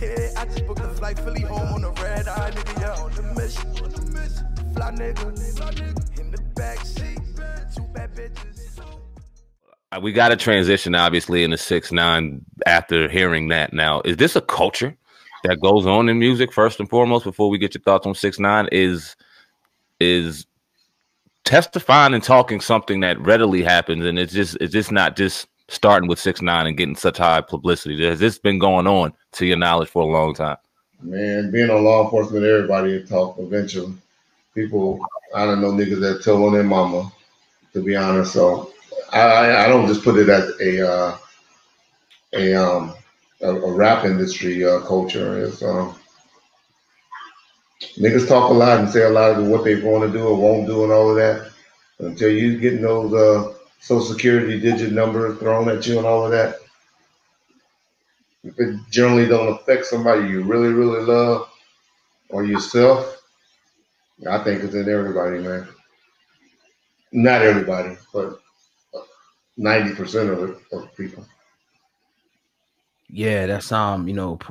Yeah, I just booked a flight Philly home on the red eye, nigga. Yeah, on the mission. Fly nigga in the backseat. Two bad bitches. We got to transition, obviously, into 6ix9ine after hearing that. Now, is this a culture that goes on in music, first and foremost, before we get your thoughts on 6ix9ine? Is testifying and talking something that readily happens, and it's just not just starting with 6ix9ine and getting such high publicity? Has this been going on, to your knowledge, for a long time? Man, being on law enforcement, everybody talk eventually. People, I don't know niggas that tell on their mama, to be honest. So I don't just put it as a rap industry culture. It's niggas talk a lot and say a lot of what they want to do or won't do and all of that. Until you getting those Social Security digit numbers thrown at you and all of that, if it generally don't affect somebody you really, really love or yourself, I think it's in everybody, man. Not everybody, but 90% of people. Yeah, that's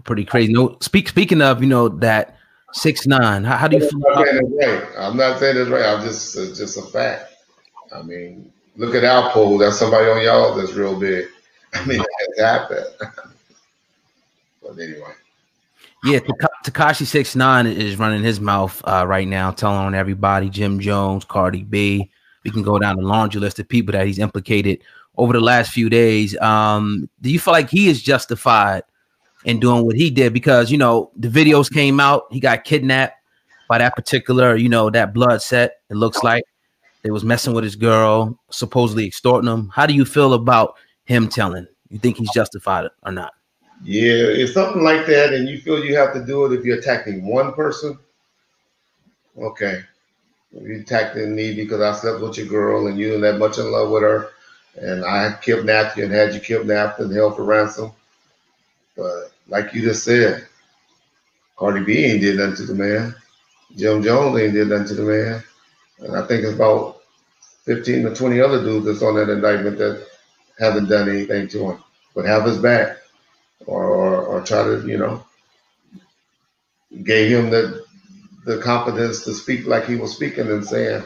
pretty crazy. No, speaking of, that 6ix9ine, how do you feel about right? I'm not saying it's right. I'm just it's just a fact. I mean, look at our poll. That's somebody on y'all that's real big. I mean, it's happened. But anyway. Yeah, Tekashi 6ix9ine is running his mouth right now, telling on everybody, Jim Jones, Cardi B. We can go down the laundry list of people that he's implicated over the last few days. Do you feel like he is justified in doing what he did? Because, the videos came out. He got kidnapped by that particular, that blood set. It looks like they was messing with his girl, supposedly extorting him. How do you feel about him telling? You think he's justified or not? Yeah, it's something like that, and you feel you have to do it if you're attacking one person. Okay. If you attacking me because I slept with your girl and you're that much in love with her, and I kidnapped you and had you kidnapped and held for ransom. But like you just said, Cardi B ain't did nothing to the man. Jim Jones ain't did nothing to the man. And I think it's about 15 or 20 other dudes that's on that indictment that haven't done anything to him, but have his back or try to, gave him the confidence to speak like he was speaking and saying,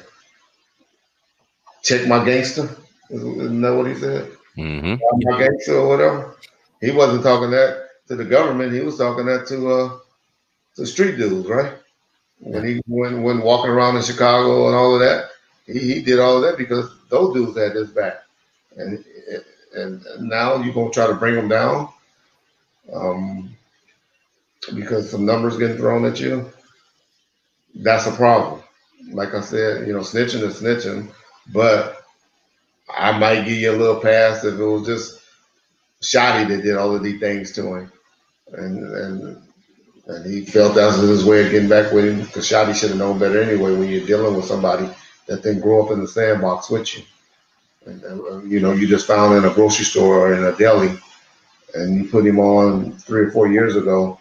check my gangster. Isn't that what he said? Mm-hmm. My gangster or whatever. He wasn't talking that to the government. He was talking that to street dudes, right? When he went walking around in Chicago and all of that, he did all of that because those dudes had his back. And now you're going to try to bring him down because some numbers getting thrown at you. That's a problem. Like I said, snitching is snitching, but I might give you a little pass if it was just Shotty that did all of these things to him. And he felt that was his way of getting back with him because Shotty should have known better anyway when you're dealing with somebody that didn't grow up in the sandbox with you. And you just found in a grocery store or in a deli and you put him on 3 or 4 years ago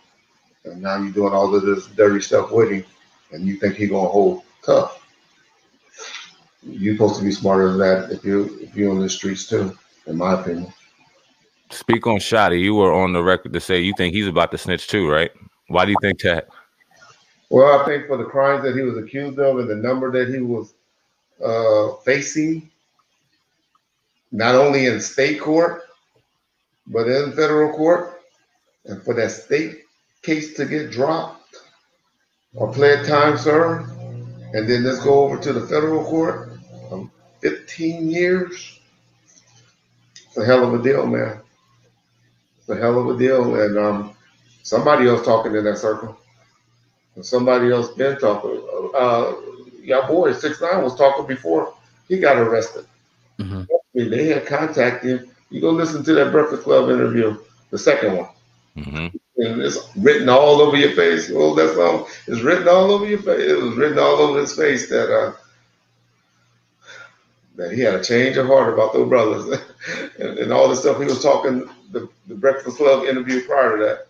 and now you're doing all of this dirty stuff with him and you think he's going to hold tough. You're supposed to be smarter than that if you're on the streets too, in my opinion. Speak on Shotty. You were on the record to say you think he's about to snitch too, right? Why do you think that? Well, I think for the crimes that he was accused of and the number that he was facing, not only in state court, but in federal court, and for that state case to get dropped or pled time served, and then let's go over to the federal court, 15 years. It's a hell of a deal, man. It's a hell of a deal, and somebody else talking in that circle. And somebody else been talking. Your boy 6ix9ine was talking before he got arrested. Mm-hmm. They had contacted him. You go listen to that Breakfast Club interview, the second one. Mm-hmm. And it's written all over your face. Oh, that song is written all over your face. It was written all over his face that he had a change of heart about those brothers and all the stuff he was talking. The Breakfast Club interview prior to that.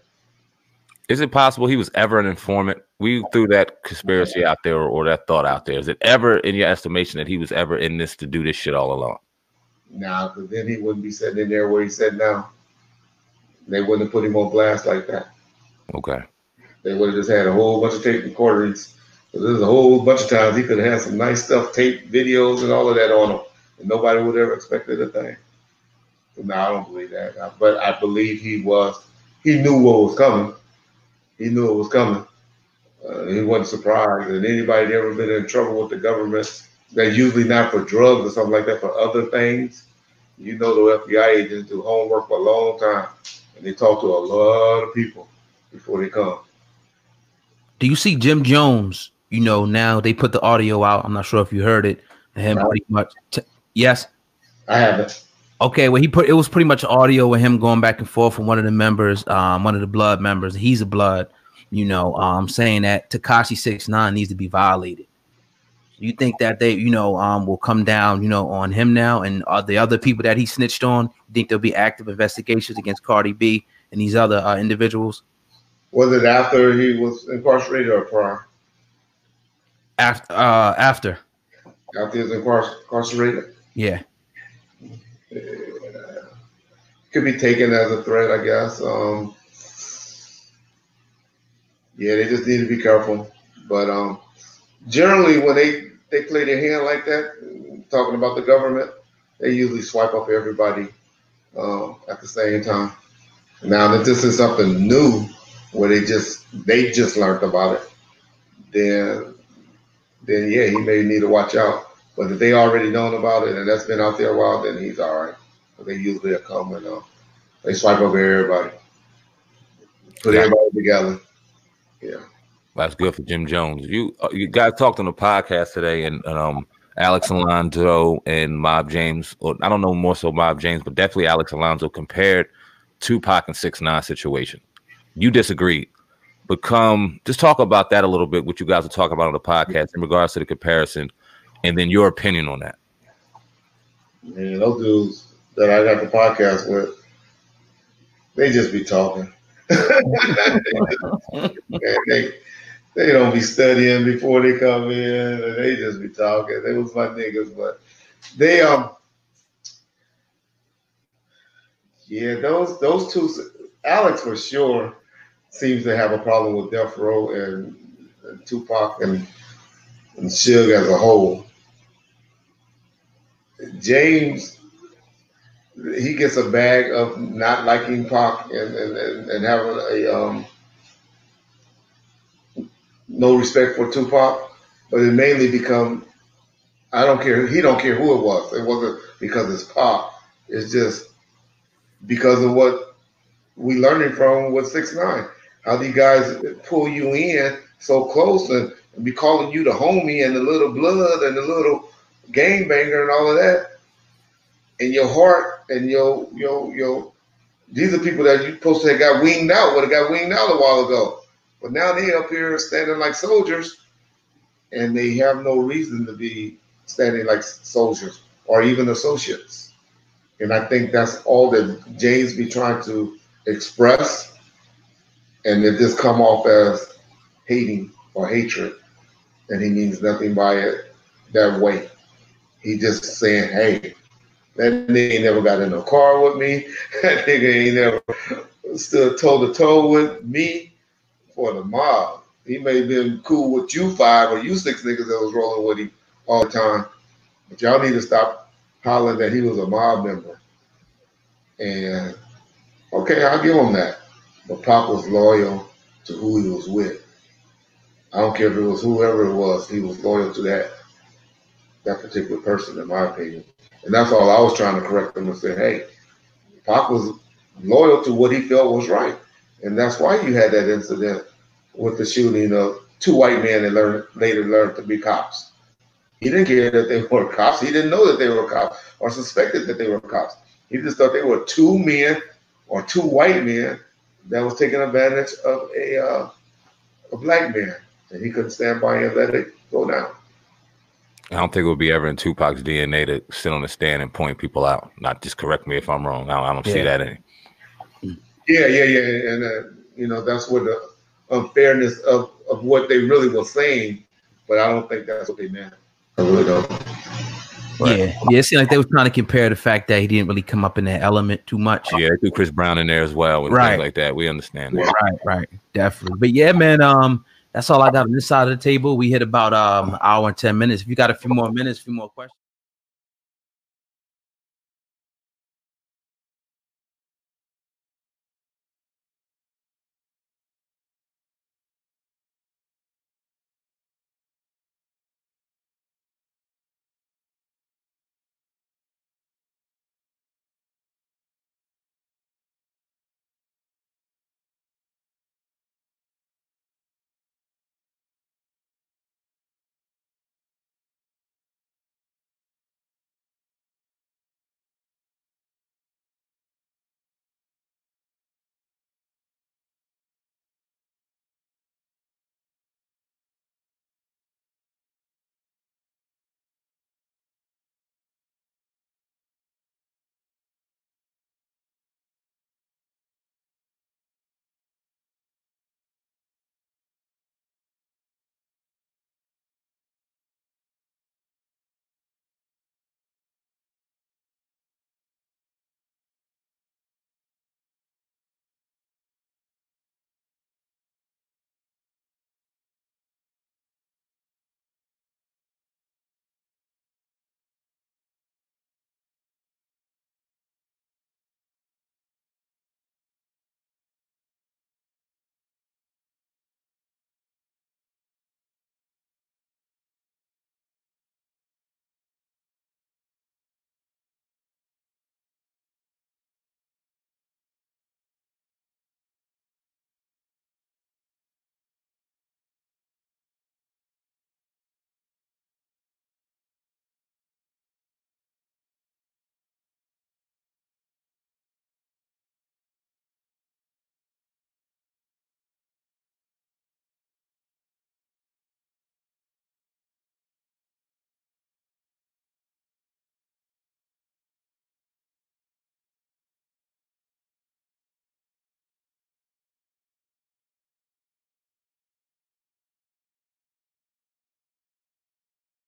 Is it possible he was ever an informant? We threw that conspiracy out there or that thought out there. Is it ever, in your estimation, that he was ever in this to do this shit all along? Nah, because then he wouldn't be sitting in there where he's sitting now. They wouldn't have put him on blast like that. Okay. They would have just had a whole bunch of tape recordings. So there's a whole bunch of times he could have had some nice stuff, tape, videos, and all of that on him, and nobody would have ever expected a thing. So no, I don't believe that. But I believe he knew what was coming. He knew it was coming. He wasn't surprised. And anybody that ever been in trouble with the government, they're usually not for drugs or something like that, for other things. You know, the FBI agents do homework for a long time, and they talk to a lot of people before they come. Do you see Jim Jones? You know, now they put the audio out. I'm not sure if you heard it. Him pretty much. Yes, I haven't. Okay, well, it was pretty much audio with him going back and forth from one of the members, one of the Blood members. He's a Blood, you know, saying that Tekashi 6ix9ine needs to be violated. You think that they, you know, will come down, you know, on him now, and the other people that he snitched on? You think there'll be active investigations against Cardi B and these other individuals? Was it after he was incarcerated or prior? After. After he was incarcerated? Yeah. Could be taken as a threat, I guess. Yeah, they just need to be careful. But generally, when they play their hand like that, talking about the government, they usually swipe up everybody at the same time. Now that this is something new, where they just learned about it, then yeah, he may need to watch out. But if they already known about it and that's been out there a while, then he's all right. But they usually come and they swipe up everybody, put everybody together. Yeah, that's good for Jim Jones. You guys talked on the podcast today, and Alex Alonso and Mob James, or I don't know more so Mob James, but definitely Alex Alonso compared Tupac and 6ix9ine situation. You disagreed, but just talk about that a little bit. What you guys are talking about on the podcast in regards to the comparison, and then your opinion on that. Man, those dudes that I got the podcast with, they just be talking. Man, they don't be studying before they come in, and they just be talking. They was my niggas, but they yeah, those two, Alex for sure seems to have a problem with Death Row and Tupac and Suge as a whole. James, he gets a bag of not liking Pac and having a no respect for Tupac, but it mainly become, I don't care, he don't care who it was. It wasn't because it's Pac. It's just because of what we learning from with 6ix9ine. How these guys pull you in so close and be calling you the homie and the little blood and the little gangbanger and all of that. And your heart and your these are people that you supposed to have got winged out, would have got winged out a while ago. But now they up here standing like soldiers, and they have no reason to be standing like soldiers or even associates. And I think that's all that James be trying to express, and it just come off as hating or hatred, and he means nothing by it that way. He just saying, hey, that nigga ain't never got in a car with me. That nigga ain't never stood toe-to-toe with me for the mob. He may have been cool with you 5 or you 6 niggas that was rolling with him all the time. But y'all need to stop hollering that he was a mob member. And, okay, I'll give him that. But Pac was loyal to who he was with. I don't care if it was whoever it was, he was loyal to that particular person, in my opinion. And that's all I was trying to correct him and say, hey, Pac was loyal to what he felt was right. And that's why you had that incident with the shooting of 2 white men that later learned to be cops. He didn't care that they were cops. He didn't know that they were cops or suspected that they were cops. He just thought they were 2 men or 2 white men that was taking advantage of a black man. And he couldn't stand by and let it go down. I don't think it would be ever in Tupac's DNA to sit on the stand and point people out. Not just correct me if I'm wrong. I don't see that in it. Yeah. And, you know, that's where the unfairness of what they really were saying. But I don't think that's what they meant. I really don't. Yeah, it seemed like they were trying to compare the fact that he didn't really come up in that element too much. Yeah, they threw Chris Brown in there as well and things like that. We understand that. Right, definitely. But yeah, man, that's all I got on this side of the table. We hit about hour and 10 minutes. If you got a few more minutes, a few more questions.